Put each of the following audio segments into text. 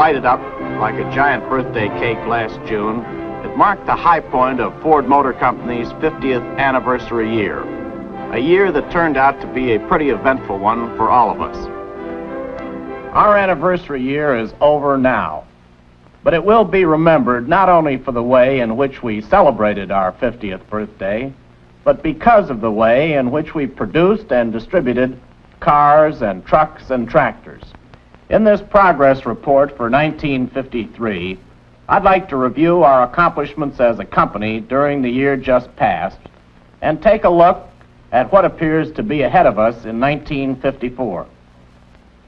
lighted up like a giant birthday cake last June, it marked the high point of Ford Motor Company's 50th anniversary year, a year that turned out to be a pretty eventful one for all of us. Our anniversary year is over now, but it will be remembered not only for the way in which we celebrated our 50th birthday, but because of the way in which we produced and distributed cars and trucks and tractors. In this progress report for 1953, I'd like to review our accomplishments as a company during the year just past and take a look at what appears to be ahead of us in 1954.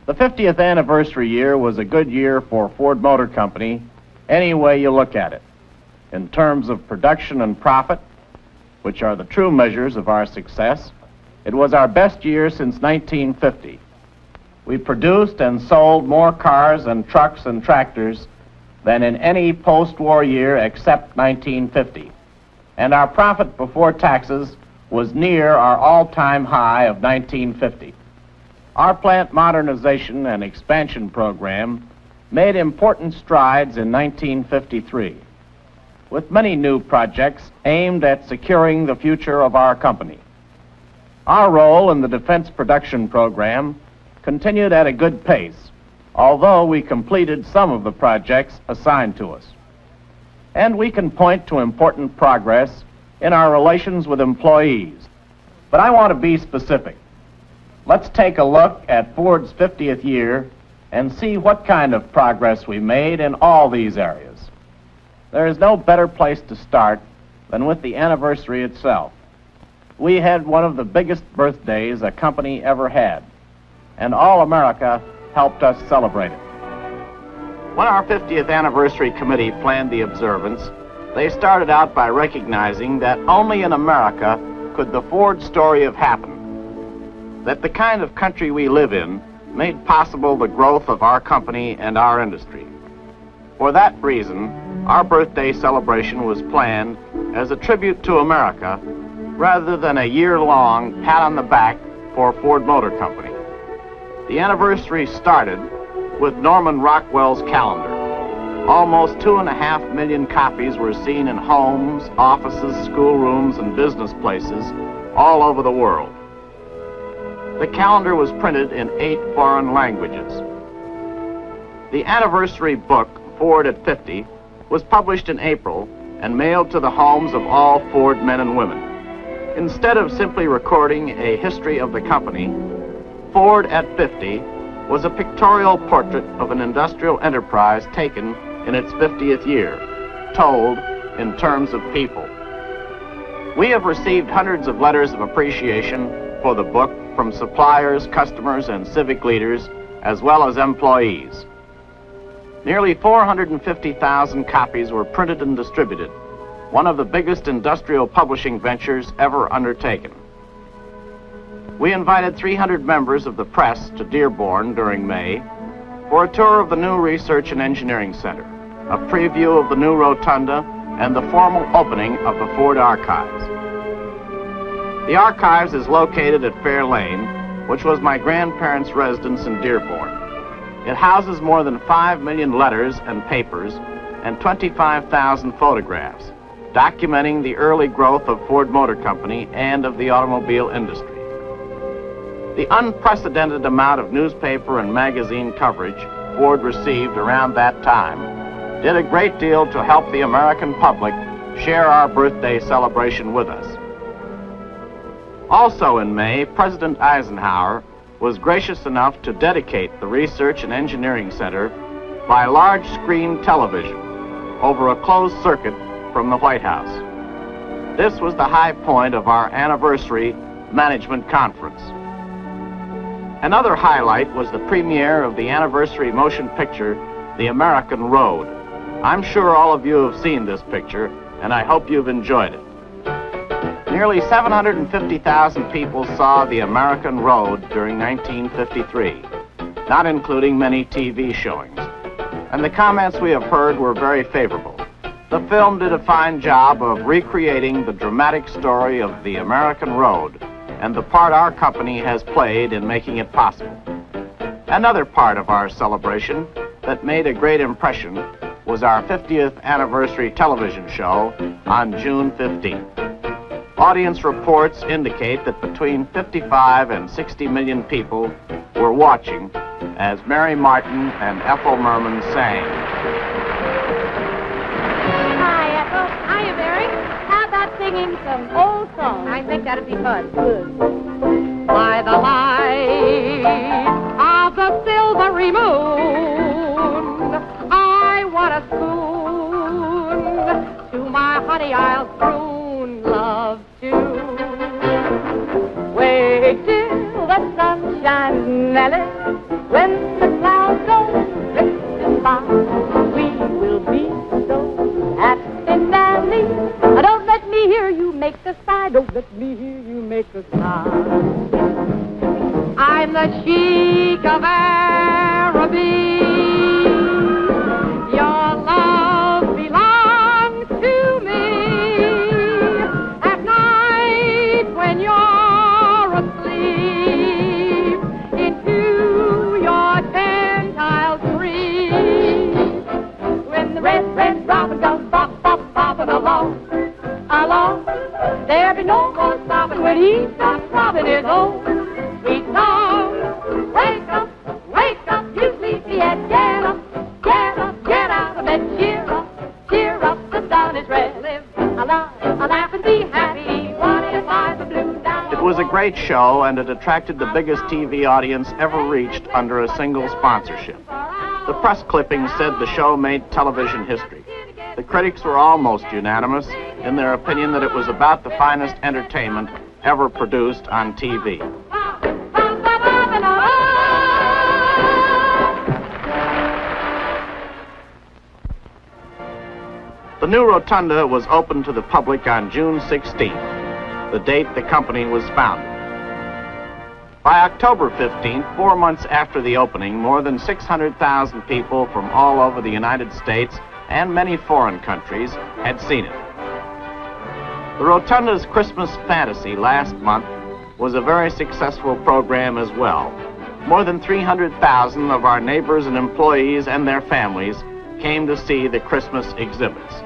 The 50th anniversary year was a good year for Ford Motor Company any way you look at it. In terms of production and profit, which are the true measures of our success, it was our best year since 1950. We produced and sold more cars and trucks and tractors than in any post-war year except 1950. And our profit before taxes was near our all-time high of 1950. Our plant modernization and expansion program made important strides in 1953, with many new projects aimed at securing the future of our company. Our role in the defense production program continued at a good pace, although we completed some of the projects assigned to us. And we can point to important progress in our relations with employees. But I want to be specific. Let's take a look at Ford's 50th year and see what kind of progress we made in all these areas. There is no better place to start than with the anniversary itself. We had one of the biggest birthdays a company ever had, and all America helped us celebrate it. When our 50th anniversary committee planned the observance, they started out by recognizing that only in America could the Ford story have happened, that the kind of country we live in made possible the growth of our company and our industry. For that reason, our birthday celebration was planned as a tribute to America rather than a year-long pat on the back for Ford Motor Company. The anniversary started with Norman Rockwell's calendar. Almost 2.5 million copies were seen in homes, offices, schoolrooms, and business places all over the world. The calendar was printed in 8 foreign languages. The anniversary book, Ford at 50, was published in April and mailed to the homes of all Ford men and women. Instead of simply recording a history of the company, Ford at 50 was a pictorial portrait of an industrial enterprise taken in its 50th year, told in terms of people. We have received hundreds of letters of appreciation for the book from suppliers, customers, and civic leaders, as well as employees. Nearly 450,000 copies were printed and distributed, one of the biggest industrial publishing ventures ever undertaken. We invited 300 members of the press to Dearborn during May for a tour of the new Research and Engineering Center, a preview of the new Rotunda, and the formal opening of the Ford Archives. The Archives is located at Fair Lane, which was my grandparents' residence in Dearborn. It houses more than 5 million letters and papers and 25,000 photographs, documenting the early growth of Ford Motor Company and of the automobile industry. The unprecedented amount of newspaper and magazine coverage Ford received around that time did a great deal to help the American public share our birthday celebration with us. Also in May, President Eisenhower was gracious enough to dedicate the Research and Engineering Center by large-screen television over a closed circuit from the White House. This was the high point of our anniversary management conference. Another highlight was the premiere of the anniversary motion picture, The American Road. I'm sure all of you have seen this picture, and I hope you've enjoyed it. Nearly 750,000 people saw The American Road during 1953, not including many TV showings. And the comments we have heard were very favorable. The film did a fine job of recreating the dramatic story of the American Road and the part our company has played in making it possible. Another part of our celebration that made a great impression was our 50th anniversary television show on June 15th. Audience reports indicate that between 55 and 60 million people were watching as Mary Martin and Ethel Merman sang. Hi, Ethel. Hiya, Mary. How about singing some old songs? I think that'd be fun. Good. By the light of the silvery moon, I want a spoon. To my honey I'll croon love too. Wait till the sun shines merrily, when the clouds go drifting by, we will be so happy merrily. Don't let me hear you make a sigh. Don't let me hear you make a sigh. I'm the Sheik of Araby. Your love belongs to me. At night when you're asleep, into your tent I'll creep. When the red, red robin comes bop, bop, bopping along, along, there be no more stopping when he stops robbing his own sweet song. Wake up, you sleepyhead, get up, get out of bed, cheer up, the sun is red. Live, a laugh and be happy. What if I'm a blue down? It was a great show, and it attracted the biggest TV audience ever reached under a single sponsorship. The press clippings said the show made television history. The critics were almost unanimous in their opinion that it was about the finest entertainment ever produced on TV. The new Rotunda was opened to the public on June 16th, the date the company was founded. By October 15th, 4 months after the opening, more than 600,000 people from all over the United States and many foreign countries had seen it. The Rotunda's Christmas Fantasy last month was a very successful program as well. More than 300,000 of our neighbors and employees and their families came to see the Christmas exhibits.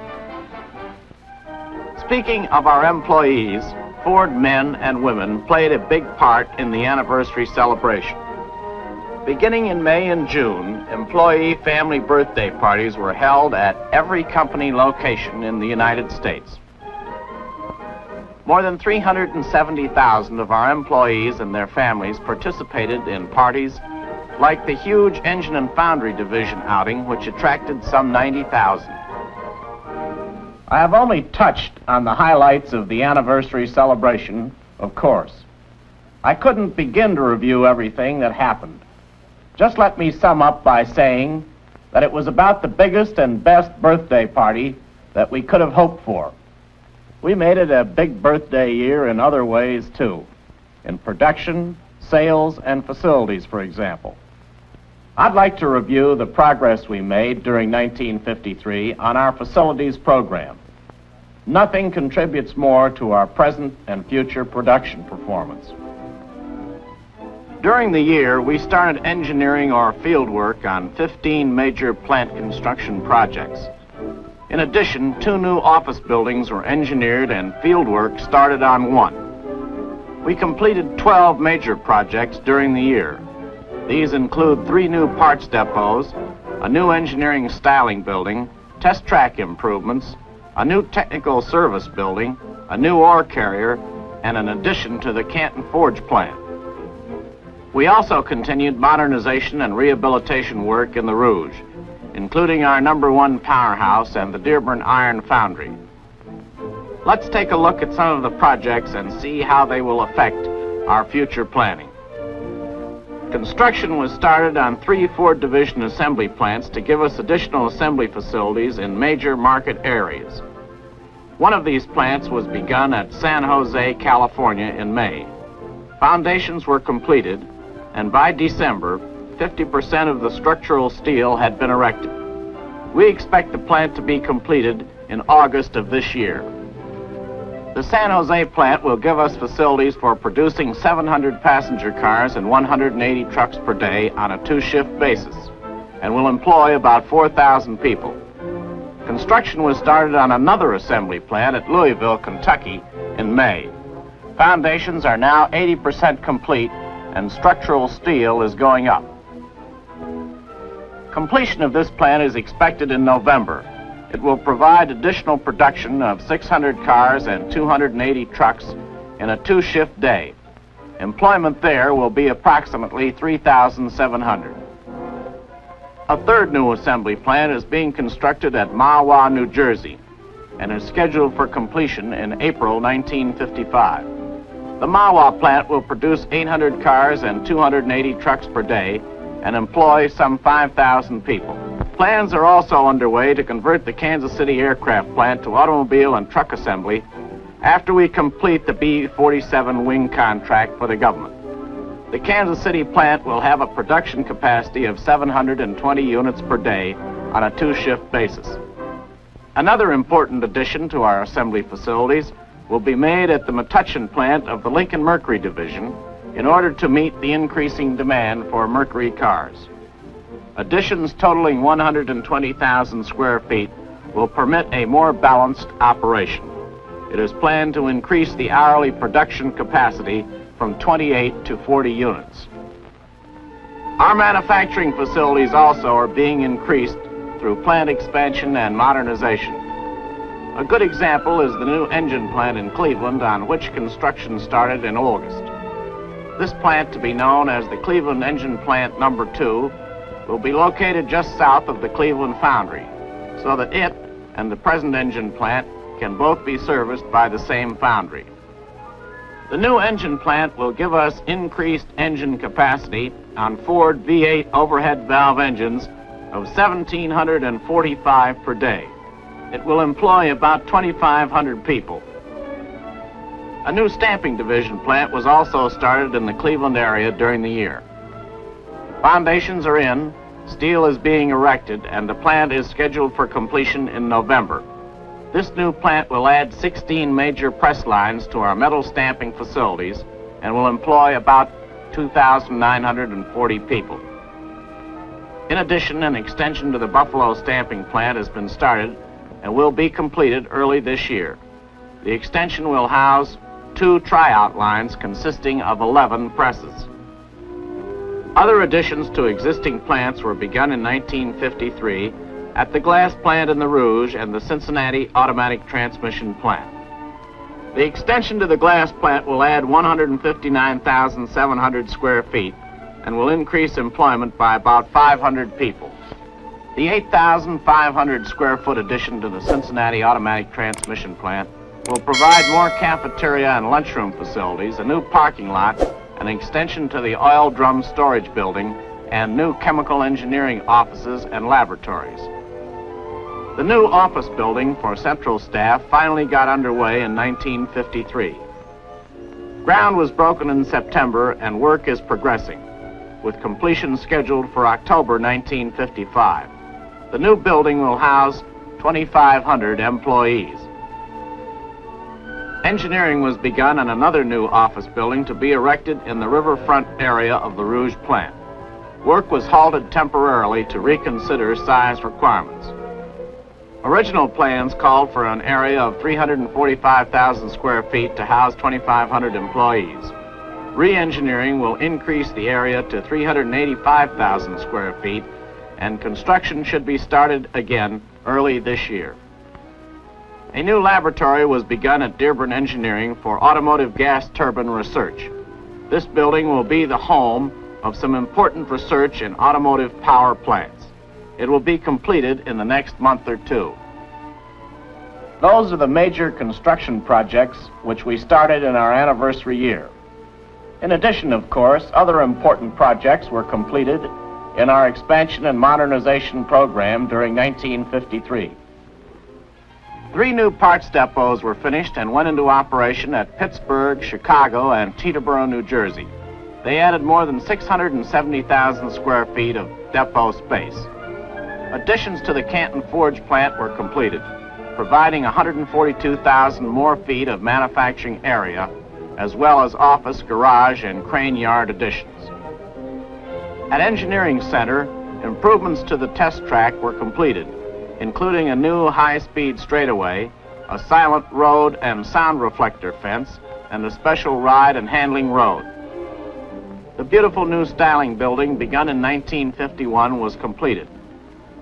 Speaking of our employees, Ford men and women played a big part in the anniversary celebration. Beginning in May and June, employee family birthday parties were held at every company location in the United States. More than 370,000 of our employees and their families participated in parties like the huge Engine and Foundry Division outing, which attracted some 90,000. I have only touched on the highlights of the anniversary celebration, of course. I couldn't begin to review everything that happened. Just let me sum up by saying that it was about the biggest and best birthday party that we could have hoped for. We made it a big birthday year in other ways, too, in production, sales, and facilities, for example. I'd like to review the progress we made during 1953 on our facilities program. Nothing contributes more to our present and future production performance. During the year, we started engineering or field work on 15 major plant construction projects. In addition, 2 new office buildings were engineered and field work started on 1. We completed 12 major projects during the year. These include 3 new parts depots, a new engineering styling building, test track improvements, a new technical service building, a new ore carrier, and an addition to the Canton Forge plant. We also continued modernization and rehabilitation work in the Rouge, including our #1 powerhouse and the Dearborn Iron Foundry. Let's take a look at some of the projects and see how they will affect our future planning. Construction was started on 3 Ford Division assembly plants to give us additional assembly facilities in major market areas. One of these plants was begun at San Jose, California in May. Foundations were completed, and by December, 50% of the structural steel had been erected. We expect the plant to be completed in August of this year. The San Jose plant will give us facilities for producing 700 passenger cars and 180 trucks per day on a 2-shift basis. and will employ about 4,000 people. Construction was started on another assembly plant at Louisville, Kentucky in May. Foundations are now 80% complete and structural steel is going up. Completion of this plant is expected in November. It will provide additional production of 600 cars and 280 trucks in a two-shift day. Employment there will be approximately 3,700. A third new assembly plant is being constructed at Mahwah, New Jersey, and is scheduled for completion in April 1955. The Mahwah plant will produce 800 cars and 280 trucks per day and employ some 5,000 people. Plans are also underway to convert the Kansas City aircraft plant to automobile and truck assembly after we complete the B-47 wing contract for the government. The Kansas City plant will have a production capacity of 720 units per day on a two-shift basis. Another important addition to our assembly facilities will be made at the Metuchen plant of the Lincoln Mercury Division in order to meet the increasing demand for Mercury cars. Additions totaling 120,000 square feet will permit a more balanced operation. It is planned to increase the hourly production capacity from 28 to 40 units. Our manufacturing facilities also are being increased through plant expansion and modernization. A good example is the new engine plant in Cleveland, on which construction started in August. This plant, to be known as the Cleveland Engine Plant No. 2, will be located just south of the Cleveland Foundry, so that it and the present engine plant can both be serviced by the same foundry. The new engine plant will give us increased engine capacity on Ford V8 overhead valve engines of 1,745 per day. It will employ about 2,500 people. A new stamping division plant was also started in the Cleveland area during the year. Foundations are in, steel is being erected, and the plant is scheduled for completion in November. This new plant will add 16 major press lines to our metal stamping facilities and will employ about 2,940 people. In addition, an extension to the Buffalo stamping plant has been started and will be completed early this year. The extension will house 2 tryout lines consisting of 11 presses. Other additions to existing plants were begun in 1953 at the glass plant in the Rouge and the Cincinnati automatic transmission plant. The extension to the glass plant will add 159,700 square feet and will increase employment by about 500 people. The 8,500 square foot addition to the Cincinnati automatic transmission plant will provide more cafeteria and lunchroom facilities, a new parking lot, an extension to the oil drum storage building, and new chemical engineering offices and laboratories. The new office building for central staff finally got underway in 1953. Ground was broken in September and work is progressing, with completion scheduled for October 1955. The new building will house 2,500 employees. Engineering was begun on another new office building to be erected in the riverfront area of the Rouge plant. Work was halted temporarily to reconsider size requirements. Original plans called for an area of 345,000 square feet to house 2,500 employees. Re-engineering will increase the area to 385,000 square feet, and construction should be started again early this year. A new laboratory was begun at Dearborn Engineering for automotive gas turbine research. This building will be the home of some important research in automotive power plants. It will be completed in the next month or two. Those are the major construction projects which we started in our anniversary year. In addition, of course, other important projects were completed in our expansion and modernization program during 1953. 3 new parts depots were finished and went into operation at Pittsburgh, Chicago, and Teterboro, New Jersey. They added more than 670,000 square feet of depot space. Additions to the Canton Forge plant were completed, providing 142,000 more feet of manufacturing area, as well as office, garage, and crane yard additions. At Engineering Center, Improvements to the test track were completed, including a new high-speed straightaway, a silent road and sound reflector fence, and a special ride and handling road. The beautiful new styling building, begun in 1951, was completed.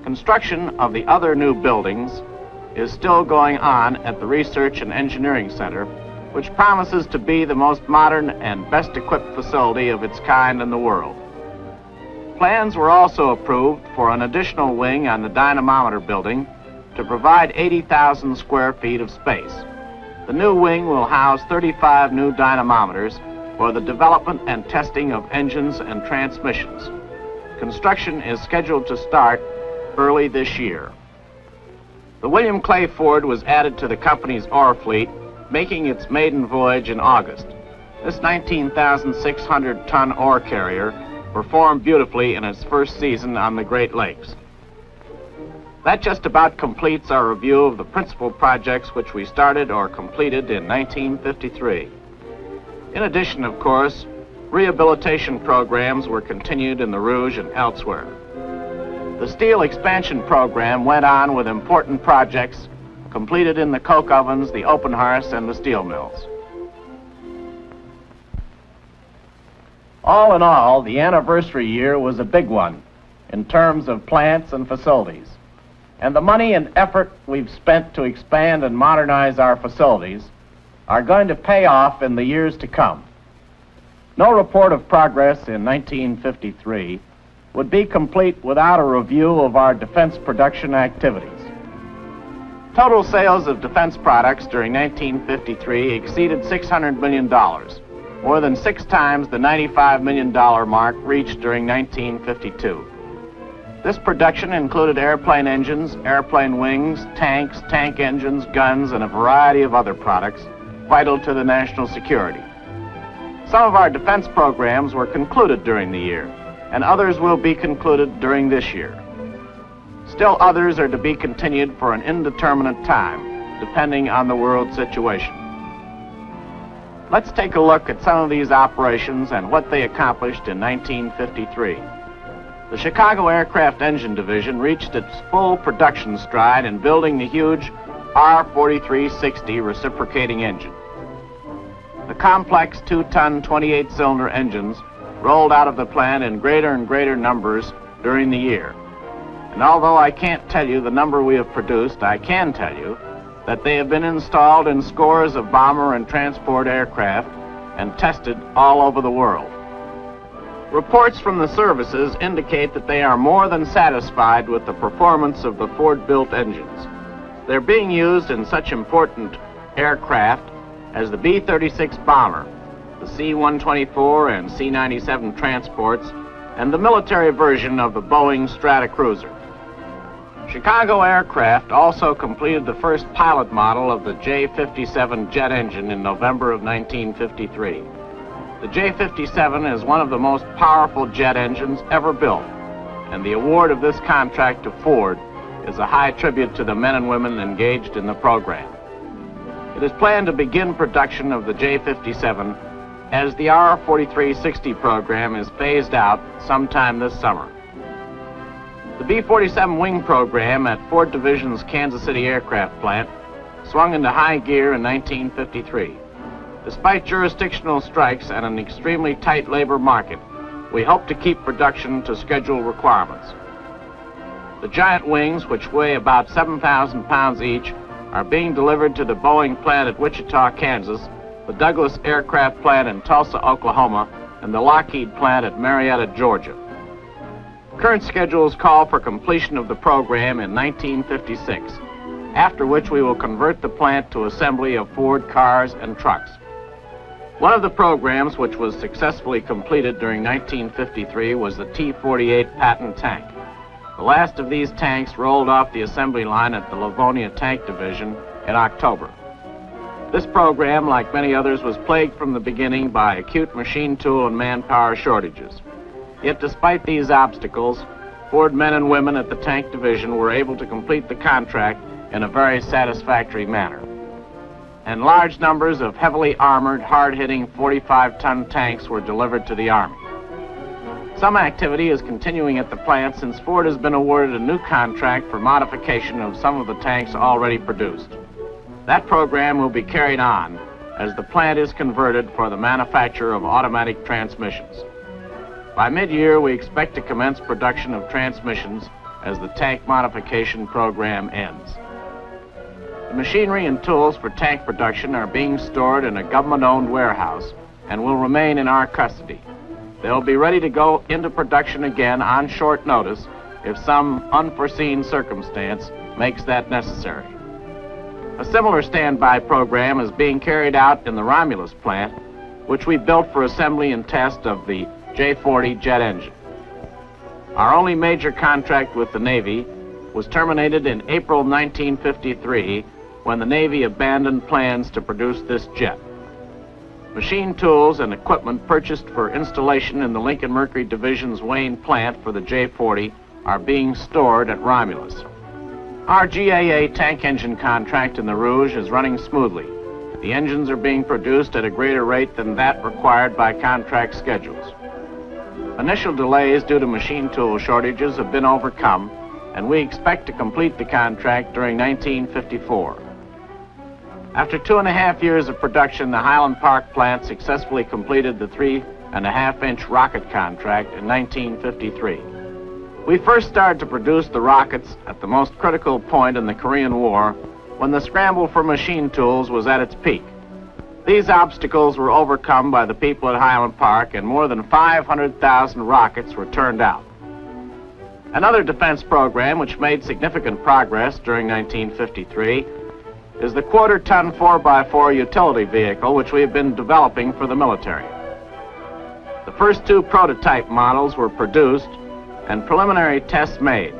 Construction of the other new buildings is still going on at the Research and Engineering Center, which promises to be the most modern and best-equipped facility of its kind in the world. Plans were also approved for an additional wing on the dynamometer building to provide 80,000 square feet of space. The new wing will house 35 new dynamometers for the development and testing of engines and transmissions. Construction is scheduled to start early this year. The William Clay Ford was added to the company's ore fleet, making its maiden voyage in August. This 19,600-ton ore carrier performed beautifully in its first season on the Great Lakes. That just about completes our review of the principal projects which we started or completed in 1953. In addition, of course, rehabilitation programs were continued in the Rouge and elsewhere. The steel expansion program went on with important projects completed in the coke ovens, the open hearths, and the steel mills. All in all, the anniversary year was a big one in terms of plants and facilities. And the money and effort we've spent to expand and modernize our facilities are going to pay off in the years to come. No report of progress in 1953 would be complete without a review of our defense production activities. Total sales of defense products during 1953 exceeded $600 million, more than 6 times the $95 million mark reached during 1952. This production included airplane engines, airplane wings, tanks, tank engines, guns, and a variety of other products vital to the national security. Some of our defense programs were concluded during the year, and others will be concluded during this year. Still others are to be continued for an indeterminate time, depending on the world situation. Let's take a look at some of these operations and what they accomplished in 1953. The Chicago Aircraft Engine Division reached its full production stride in building the huge R-4360 reciprocating engine. The complex 2-ton, 28-cylinder engines rolled out of the plant in greater and greater numbers during the year. And although I can't tell you the number we have produced, I can tell you that they have been installed in scores of bomber and transport aircraft and tested all over the world. Reports from the services indicate that they are more than satisfied with the performance of the Ford-built engines. They're being used in such important aircraft as the B-36 bomber, the C-124 and C-97 transports, and the military version of the Boeing Stratocruiser. Chicago Aircraft also completed the first pilot model of the J-57 jet engine in November of 1953. The J-57 is one of the most powerful jet engines ever built, and the award of this contract to Ford is a high tribute to the men and women engaged in the program. It is planned to begin production of the J-57 as the R-4360 program is phased out sometime this summer. The B-47 wing program at Ford Division's Kansas City aircraft plant swung into high gear in 1953. Despite jurisdictional strikes and an extremely tight labor market, we hope to keep production to schedule requirements. The giant wings, which weigh about 7,000 pounds each, are being delivered to the Boeing plant at Wichita, Kansas, the Douglas aircraft plant in Tulsa, Oklahoma, and the Lockheed plant at Marietta, Georgia. Current schedules call for completion of the program in 1956, after which we will convert the plant to assembly of Ford cars and trucks. One of the programs which was successfully completed during 1953 was the T-48 Patton tank. The last of these tanks rolled off the assembly line at the Livonia Tank Division in October. This program, like many others, was plagued from the beginning by acute machine tool and manpower shortages. Yet despite these obstacles, Ford men and women at the Tank Division were able to complete the contract in a very satisfactory manner. And large numbers of heavily armored, hard-hitting 45-ton tanks were delivered to the Army. Some activity is continuing at the plant since Ford has been awarded a new contract for modification of some of the tanks already produced. That program will be carried on as the plant is converted for the manufacture of automatic transmissions. By mid-year, we expect to commence production of transmissions as the tank modification program ends. The machinery and tools for tank production are being stored in a government-owned warehouse and will remain in our custody. They'll be ready to go into production again on short notice if some unforeseen circumstance makes that necessary. A similar standby program is being carried out in the Romulus plant, which we built for assembly and test of the J-40 jet engine. Our only major contract with the Navy was terminated in April 1953 when the Navy abandoned plans to produce this jet. Machine tools and equipment purchased for installation in the Lincoln Mercury Division's Wayne plant for the J-40 are being stored at Romulus. Our GAA tank engine contract in the Rouge is running smoothly. The engines are being produced at a greater rate than that required by contract schedules. Initial delays due to machine tool shortages have been overcome, and we expect to complete the contract during 1954. After 2.5 years of production, the Highland Park plant successfully completed the 3.5-inch rocket contract in 1953. We first started to produce the rockets at the most critical point in the Korean War, when the scramble for machine tools was at its peak. These obstacles were overcome by the people at Highland Park, and more than 500,000 rockets were turned out. Another defense program which made significant progress during 1953 is the quarter-ton 4x4 utility vehicle which we have been developing for the military. The first 2 prototype models were produced and preliminary tests made,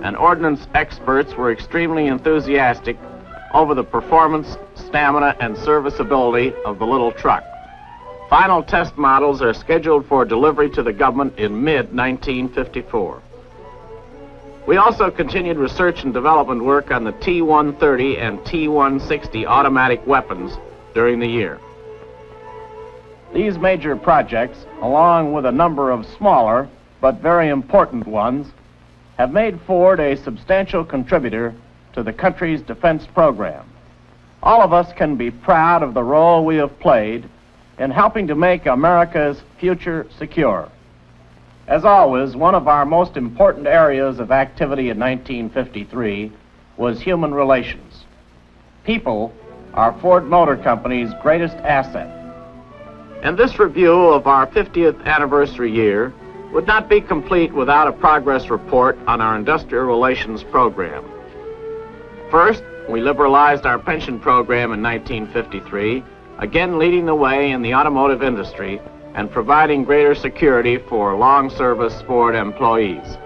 and ordnance experts were extremely enthusiastic over the performance, stamina, and serviceability of the little truck. Final test models are scheduled for delivery to the government in mid-1954. We also continued research and development work on the T-130 and T-160 automatic weapons during the year. These major projects, along with a number of smaller but very important ones, have made Ford a substantial contributor to the country's defense program. All of us can be proud of the role we have played in helping to make America's future secure. As always, one of our most important areas of activity in 1953 was human relations. People are Ford Motor Company's greatest asset. And this review of our 50th anniversary year would not be complete without a progress report on our industrial relations program. First, we liberalized our pension program in 1953, again leading the way in the automotive industry and providing greater security for long-service Ford employees.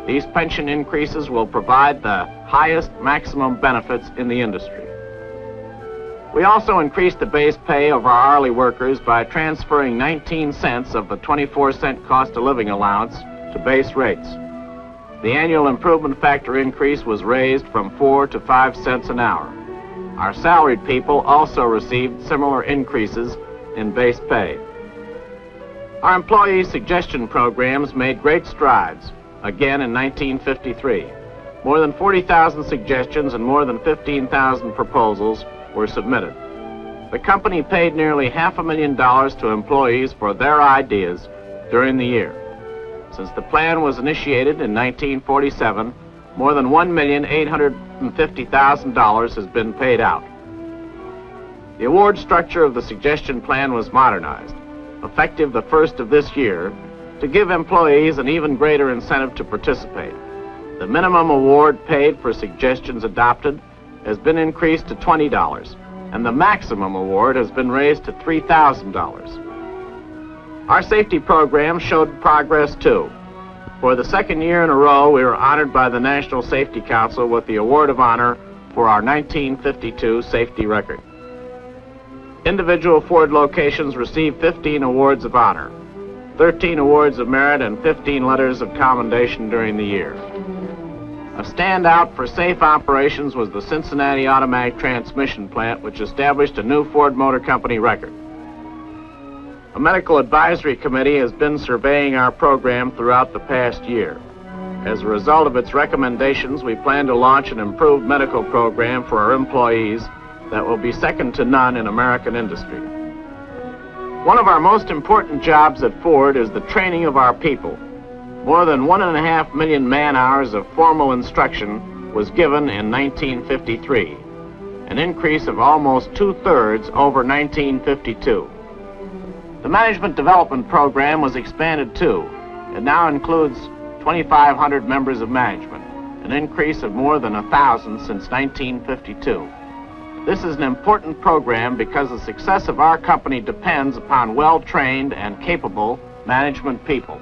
These pension increases will provide the highest maximum benefits in the industry. We also increased the base pay of our hourly workers by transferring 19 cents of the 24-cent cost of living allowance to base rates. The annual improvement factor increase was raised from 4 to 5 cents an hour. Our salaried people also received similar increases in base pay. Our employee suggestion programs made great strides, again in 1953. More than 40,000 suggestions and more than 15,000 proposals were submitted. The company paid nearly $500,000 to employees for their ideas during the year. Since the plan was initiated in 1947, more than $1,850,000 has been paid out. The award structure of the suggestion plan was modernized, effective the first of this year, to give employees an even greater incentive to participate. The minimum award paid for suggestions adopted has been increased to $20, and the maximum award has been raised to $3,000. Our safety program showed progress too. For the second year in a row, we were honored by the National Safety Council with the Award of Honor for our 1952 safety record. Individual Ford locations received 15 awards of honor, 13 awards of merit, and 15 letters of commendation during the year. A standout for safe operations was the Cincinnati automatic transmission plant, which established a new Ford Motor Company record. A medical advisory committee has been surveying our program throughout the past year. As a result of its recommendations, we plan to launch an improved medical program for our employees that will be second to none in American industry. One of our most important jobs at Ford is the training of our people. More than 1.5 million man-hours of formal instruction was given in 1953, an increase of almost 2/3 over 1952. The management development program was expanded too. It now includes 2,500 members of management, an increase of more than 1,000 since 1952. This is an important program because the success of our company depends upon well-trained and capable management people.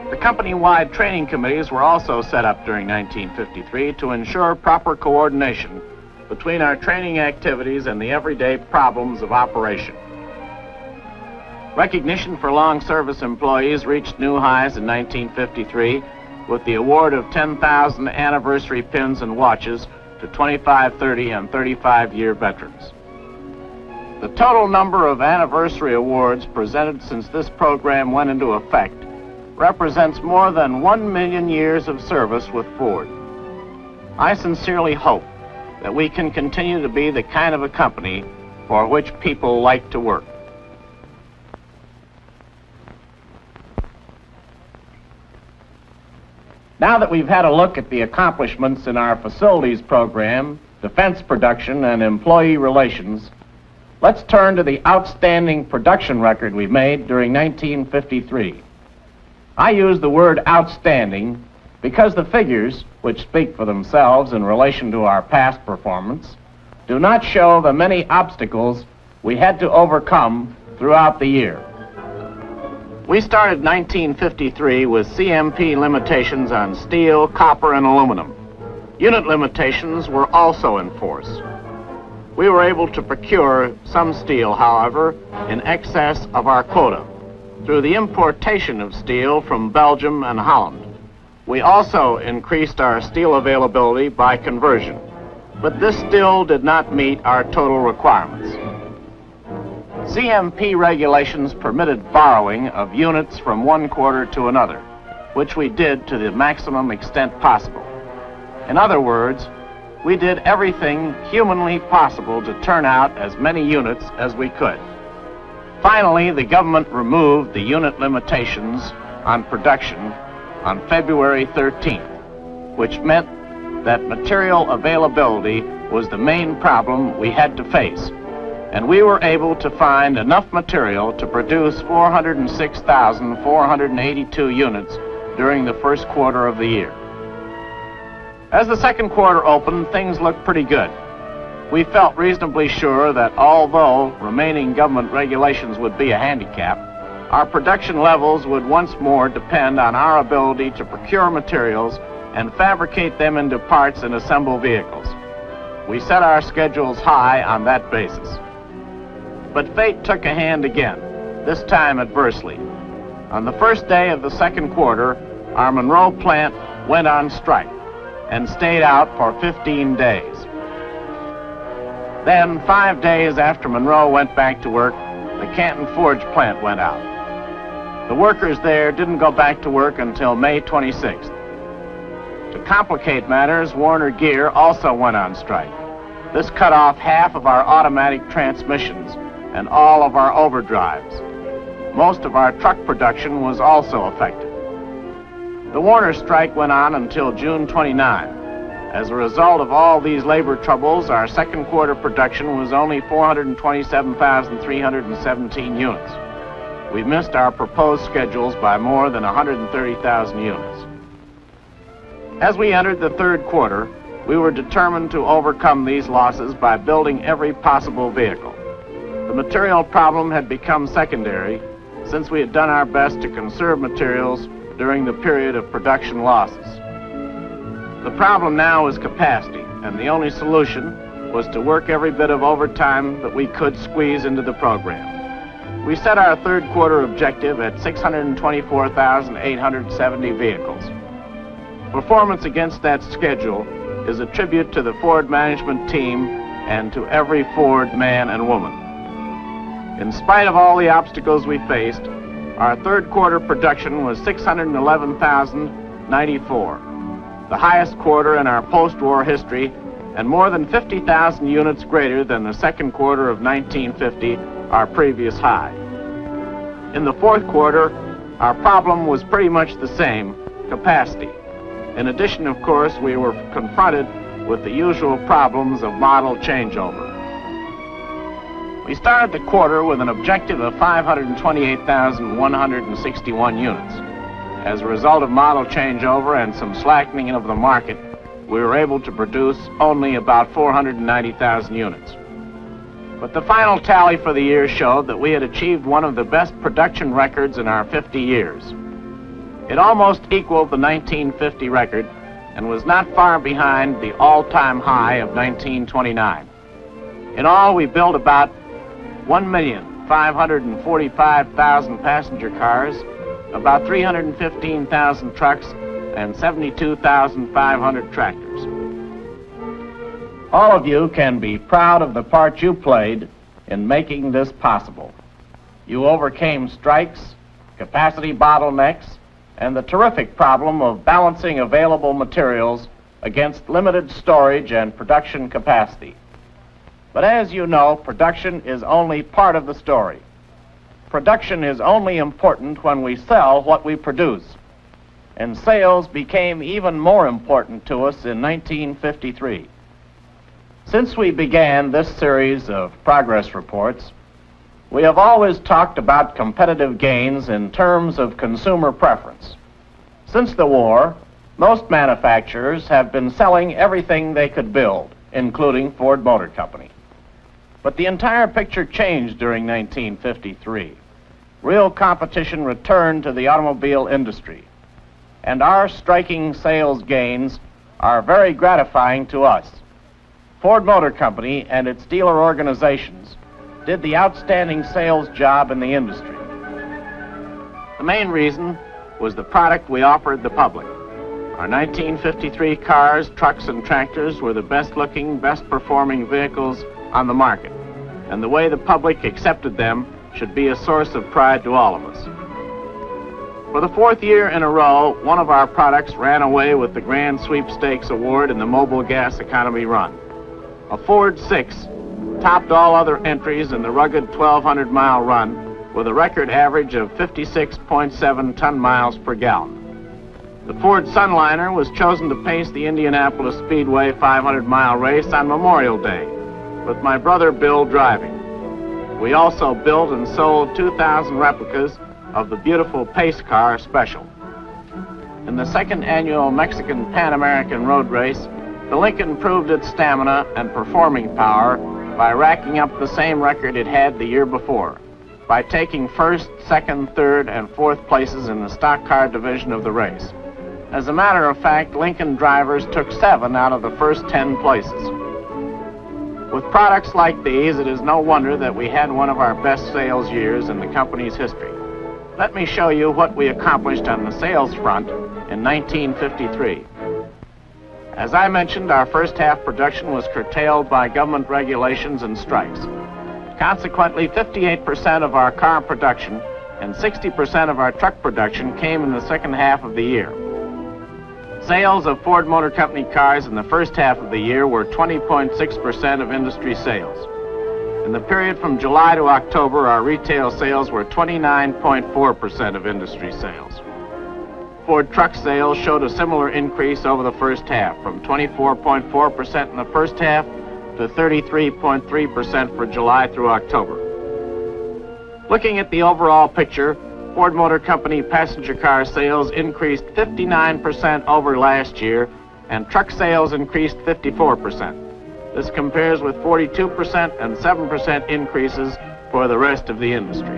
The company-wide training committees were also set up during 1953 to ensure proper coordination between our training activities and the everyday problems of operation. Recognition for long service employees reached new highs in 1953 with the award of 10,000 anniversary pins and watches to 25, 30, and 35-year veterans. The total number of anniversary awards presented since this program went into effect represents more than 1 million years of service with Ford. I sincerely hope that we can continue to be the kind of a company for which people like to work. Now that we've had a look at the accomplishments in our facilities program, defense production, and employee relations, let's turn to the outstanding production record we made during 1953. I use the word outstanding because the figures, which speak for themselves in relation to our past performance, do not show the many obstacles we had to overcome throughout the year. We started 1953 with CMP limitations on steel, copper, and aluminum. Unit limitations were also in force. We were able to procure some steel, however, in excess of our quota through the importation of steel from Belgium and Holland. We also increased our steel availability by conversion, but this still did not meet our total requirements. CMP regulations permitted borrowing of units from one quarter to another, which we did to the maximum extent possible. In other words, we did everything humanly possible to turn out as many units as we could. Finally, the government removed the unit limitations on production on February 13th, which meant that material availability was the main problem we had to face, and we were able to find enough material to produce 406,482 units during the first quarter of the year. As the second quarter opened, things looked pretty good. We felt reasonably sure that although remaining government regulations would be a handicap, our production levels would once more depend on our ability to procure materials and fabricate them into parts and assemble vehicles. We set our schedules high on that basis. But fate took a hand again, this time adversely. On the first day of the second quarter, our Monroe plant went on strike and stayed out for 15 days. Then, 5 days after Monroe went back to work, the Canton Forge plant went out. The workers there didn't go back to work until May 26th. To complicate matters, Warner Gear also went on strike. This cut off half of our automatic transmissions and all of our overdrives. Most of our truck production was also affected. The Warner strike went on until June 29. As a result of all these labor troubles, our second quarter production was only 427,317 units. We missed our proposed schedules by more than 130,000 units. As we entered the third quarter, we were determined to overcome these losses by building every possible vehicle. The material problem had become secondary since we had done our best to conserve materials during the period of production losses. The problem now is capacity, and the only solution was to work every bit of overtime that we could squeeze into the program. We set our third quarter objective at 624,870 vehicles. Performance against that schedule is a tribute to the Ford management team and to every Ford man and woman. In spite of all the obstacles we faced, our third quarter production was 611,094, the highest quarter in our post-war history, and more than 50,000 units greater than the second quarter of 1950, our previous high. In the fourth quarter, our problem was pretty much the same, capacity. In addition, of course, we were confronted with the usual problems of model changeover. We started the quarter with an objective of 528,161 units. As a result of model changeover and some slackening of the market, we were able to produce only about 490,000 units. But the final tally for the year showed that we had achieved one of the best production records in our 50 years. It almost equaled the 1950 record and was not far behind the all-time high of 1929. In all, we built about 1,545,000 passenger cars, about 315,000 trucks, and 72,500 tractors. All of you can be proud of the part you played in making this possible. You overcame strikes, capacity bottlenecks, and the terrific problem of balancing available materials against limited storage and production capacity. But as you know, production is only part of the story. Production is only important when we sell what we produce. And sales became even more important to us in 1953. Since we began this series of progress reports, we have always talked about competitive gains in terms of consumer preference. Since the war, most manufacturers have been selling everything they could build, including Ford Motor Company. But the entire picture changed during 1953. Real competition returned to the automobile industry, and our striking sales gains are very gratifying to us. Ford Motor Company and its dealer organizations did the outstanding sales job in the industry. The main reason was the product we offered the public. Our 1953 cars, trucks, and tractors were the best-looking, best-performing vehicles on the market, and the way the public accepted them should be a source of pride to all of us. For the fourth year in a row, one of our products ran away with the Grand Sweepstakes Award in the Mobile Gas Economy Run. A Ford 6 topped all other entries in the rugged 1,200-mile run with a record average of 56.7 ton-miles per gallon. The Ford Sunliner was chosen to pace the Indianapolis Speedway 500-mile race on Memorial Day, with my brother Bill driving. We also built and sold 2,000 replicas of the beautiful Pace Car Special. In the second annual Mexican Pan American Road Race, the Lincoln proved its stamina and performing power by racking up the same record it had the year before, by taking first, second, third, and fourth places in the stock car division of the race. As a matter of fact, Lincoln drivers took 7 out of the first 10 places. With products like these, it is no wonder that we had one of our best sales years in the company's history. Let me show you what we accomplished on the sales front in 1953. As I mentioned, our first half production was curtailed by government regulations and strikes. Consequently, 58% of our car production and 60% of our truck production came in the second half of the year. Sales of Ford Motor Company cars in the first half of the year were 20.6% of industry sales. In the period from July to October, our retail sales were 29.4% of industry sales. Ford truck sales showed a similar increase over the first half, from 24.4% in the first half to 33.3% for July through October. Looking at the overall picture, Ford Motor Company passenger car sales increased 59% over last year, and truck sales increased 54%. This compares with 42% and 7% increases for the rest of the industry.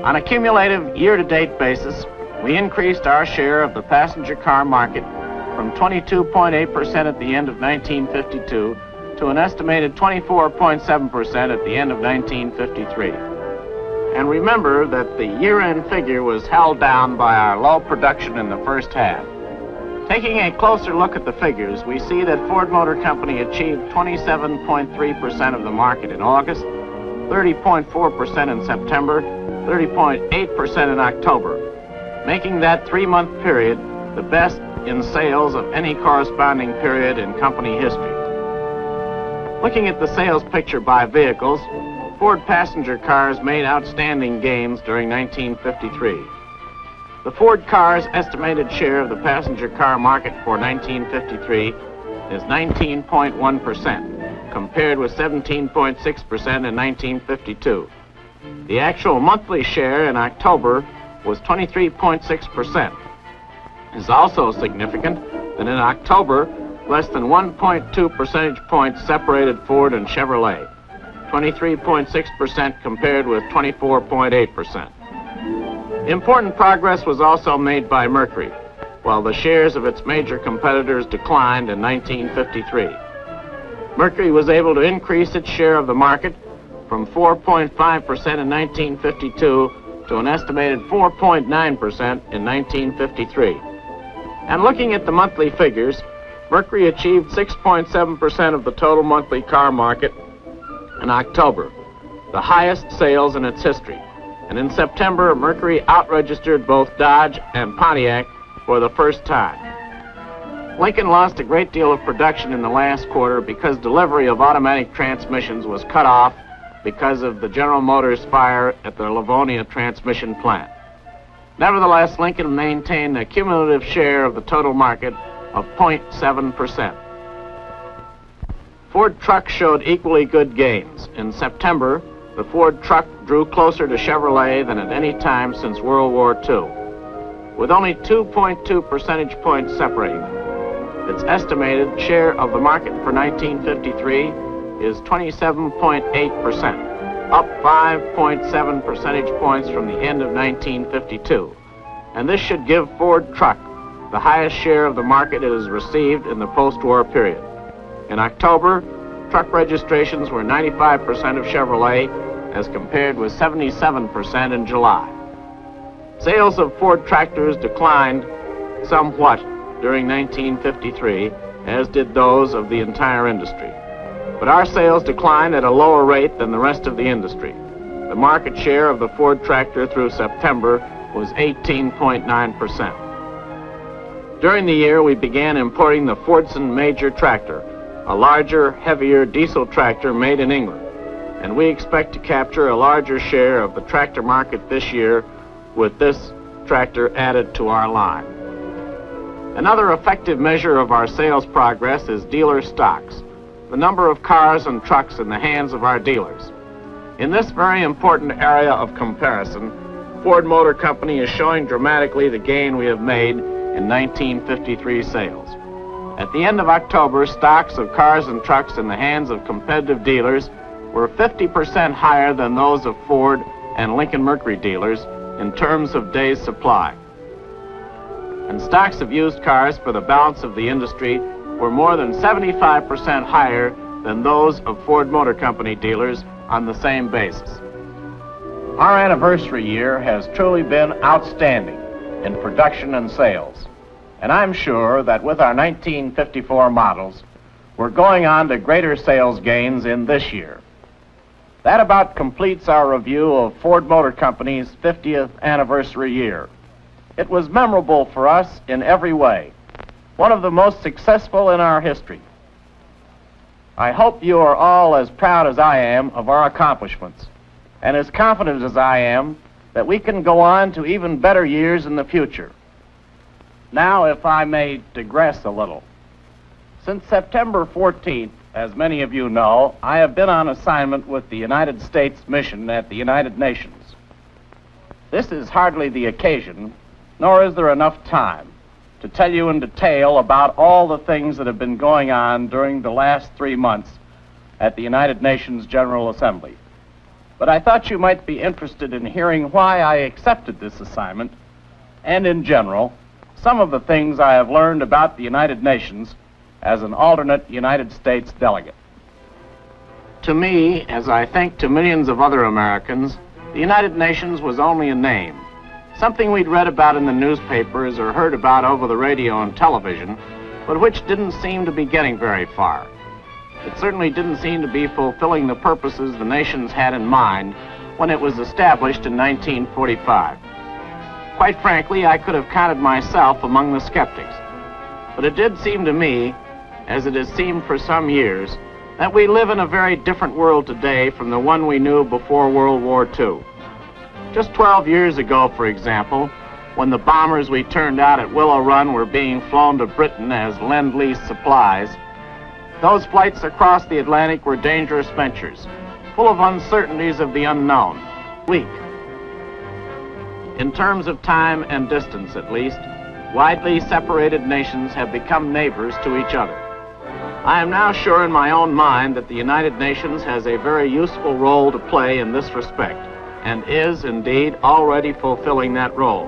On a cumulative year-to-date basis, we increased our share of the passenger car market from 22.8% at the end of 1952 to an estimated 24.7% at the end of 1953. And remember that the year-end figure was held down by our low production in the first half. Taking a closer look at the figures, we see that Ford Motor Company achieved 27.3% of the market in August, 30.4% in September, 30.8% in October, making that 3-month period the best in sales of any corresponding period in company history. Looking at the sales picture by vehicles, Ford passenger cars made outstanding gains during 1953. The Ford car's estimated share of the passenger car market for 1953 is 19.1%, compared with 17.6% in 1952. The actual monthly share in October was 23.6%. It is also significant that in October, less than 1.2 percentage points separated Ford and Chevrolet, 23.6% compared with 24.8%. Important progress was also made by Mercury, while the shares of its major competitors declined in 1953. Mercury was able to increase its share of the market from 4.5% in 1952 to an estimated 4.9% in 1953. And looking at the monthly figures, Mercury achieved 6.7% of the total monthly car market in October, the highest sales in its history. And in September, Mercury outregistered both Dodge and Pontiac for the first time. Lincoln lost a great deal of production in the last quarter because delivery of automatic transmissions was cut off because of the General Motors fire at the Livonia transmission plant. Nevertheless, Lincoln maintained a cumulative share of the total market of 0.7%. Ford trucks showed equally good gains. In September, the Ford truck drew closer to Chevrolet than at any time since World War II, with only 2.2 percentage points separating them. Its estimated share of the market for 1953 is 27.8%, up 5.7 percentage points from the end of 1952. And this should give Ford truck the highest share of the market it has received in the post-war period. In October, truck registrations were 95% of Chevrolet, as compared with 77% in July. Sales of Ford tractors declined somewhat during 1953, as did those of the entire industry. But our sales declined at a lower rate than the rest of the industry. The market share of the Ford tractor through September was 18.9%. During the year, we began importing the Fordson Major tractor, a larger, heavier diesel tractor made in England, and we expect to capture a larger share of the tractor market this year with this tractor added to our line. Another effective measure of our sales progress is dealer stocks, the number of cars and trucks in the hands of our dealers. In this very important area of comparison, Ford Motor Company is showing dramatically the gain we have made in 1953 sales. At the end of October, stocks of cars and trucks in the hands of competitive dealers were 50% higher than those of Ford and Lincoln Mercury dealers in terms of days supply. And stocks of used cars for the balance of the industry were more than 75% higher than those of Ford Motor Company dealers on the same basis. Our anniversary year has truly been outstanding in production and sales. And I'm sure that with our 1954 models, we're going on to greater sales gains in this year. That about completes our review of Ford Motor Company's 50th anniversary year. It was memorable for us in every way, one of the most successful in our history. I hope you are all as proud as I am of our accomplishments, and as confident as I am that we can go on to even better years in the future. Now, if I may digress a little. Since September 14th, as many of you know, I have been on assignment with the United States mission at the United Nations. This is hardly the occasion, nor is there enough time, to tell you in detail about all the things that have been going on during the last 3 months at the United Nations General Assembly. But I thought you might be interested in hearing why I accepted this assignment, and in general, some of the things I have learned about the United Nations as an alternate United States delegate. To me, as I think to millions of other Americans, the United Nations was only a name, something we'd read about in the newspapers or heard about over the radio and television, but which didn't seem to be getting very far. It certainly didn't seem to be fulfilling the purposes the nations had in mind when it was established in 1945. Quite frankly, I could have counted myself among the skeptics. But it did seem to me, as it has seemed for some years, that we live in a very different world today from the one we knew before World War II. Just 12 years ago, for example, when the bombers we turned out at Willow Run were being flown to Britain as Lend-Lease supplies, those flights across the Atlantic were dangerous ventures, full of uncertainties of the unknown, weak. In terms of time and distance, at least, widely separated nations have become neighbors to each other. I am now sure in my own mind that the United Nations has a very useful role to play in this respect, and is, indeed, already fulfilling that role.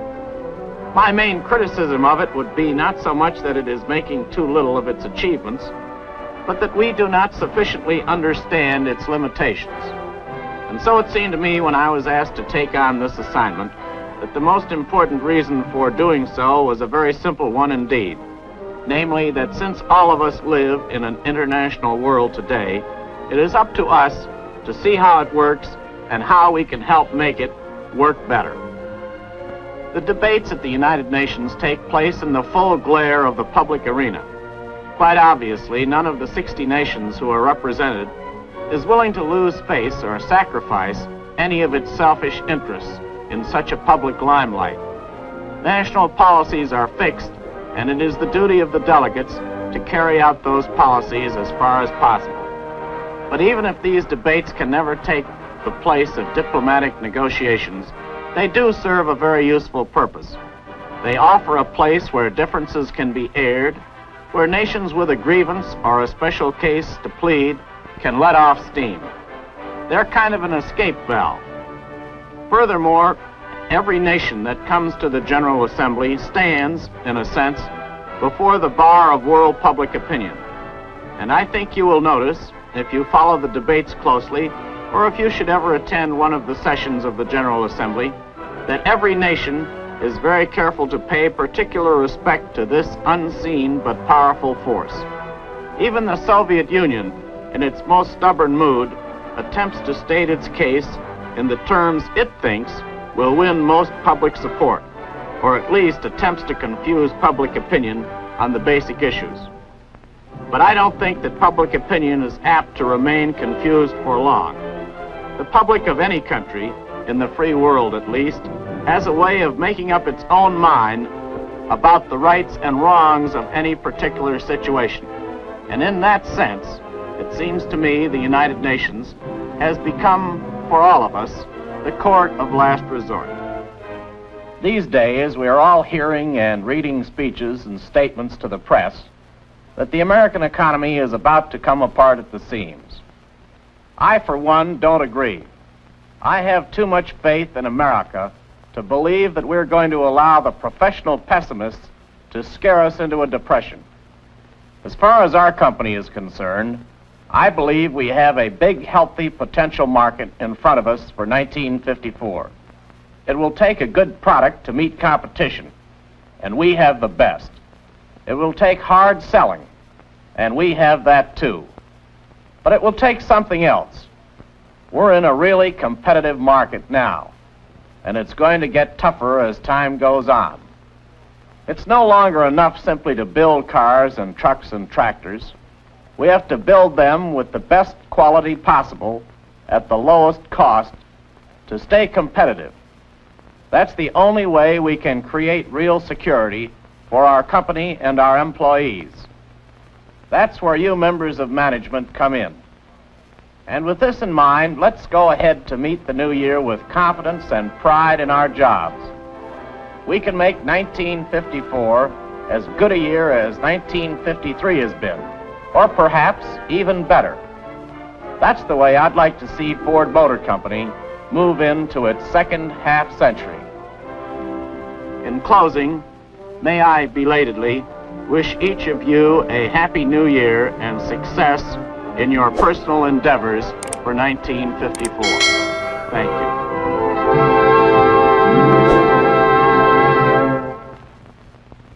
My main criticism of it would be not so much that it is making too little of its achievements, but that we do not sufficiently understand its limitations. And so it seemed to me when I was asked to take on this assignment that the most important reason for doing so was a very simple one indeed. Namely, that since all of us live in an international world today, it is up to us to see how it works and how we can help make it work better. The debates at the United Nations take place in the full glare of the public arena. Quite obviously, none of the 60 nations who are represented is willing to lose face or sacrifice any of its selfish interests in such a public limelight. National policies are fixed, and it is the duty of the delegates to carry out those policies as far as possible. But even if these debates can never take the place of diplomatic negotiations, they do serve a very useful purpose. They offer a place where differences can be aired, where nations with a grievance or a special case to plead can let off steam. They're kind of an escape valve. Furthermore, every nation that comes to the General Assembly stands, in a sense, before the bar of world public opinion. And I think you will notice, if you follow the debates closely, or if you should ever attend one of the sessions of the General Assembly, that every nation is very careful to pay particular respect to this unseen but powerful force. Even the Soviet Union, in its most stubborn mood, attempts to state its case in the terms it thinks will win most public support, or at least attempts to confuse public opinion on the basic issues. But I don't think that public opinion is apt to remain confused for long. The public of any country, in the free world at least, has a way of making up its own mind about the rights and wrongs of any particular situation. And in that sense, it seems to me the United Nations has become, for all of us, the court of last resort. These days, we are all hearing and reading speeches and statements to the press that the American economy is about to come apart at the seams. I, for one, don't agree. I have too much faith in America to believe that we're going to allow the professional pessimists to scare us into a depression. As far as our company is concerned, I believe we have a big, healthy potential market in front of us for 1954. It will take a good product to meet competition, and we have the best. It will take hard selling, and we have that too. But it will take something else. We're in a really competitive market now, and it's going to get tougher as time goes on. It's no longer enough simply to build cars and trucks and tractors. We have to build them with the best quality possible at the lowest cost to stay competitive. That's the only way we can create real security for our company and our employees. That's where you members of management come in. And with this in mind, let's go ahead to meet the new year with confidence and pride in our jobs. We can make 1954 as good a year as 1953 has been, or perhaps even better. That's the way I'd like to see Ford Motor Company move into its second half century. In closing, may I belatedly wish each of you a happy new year and success in your personal endeavors for 1954. Thank you.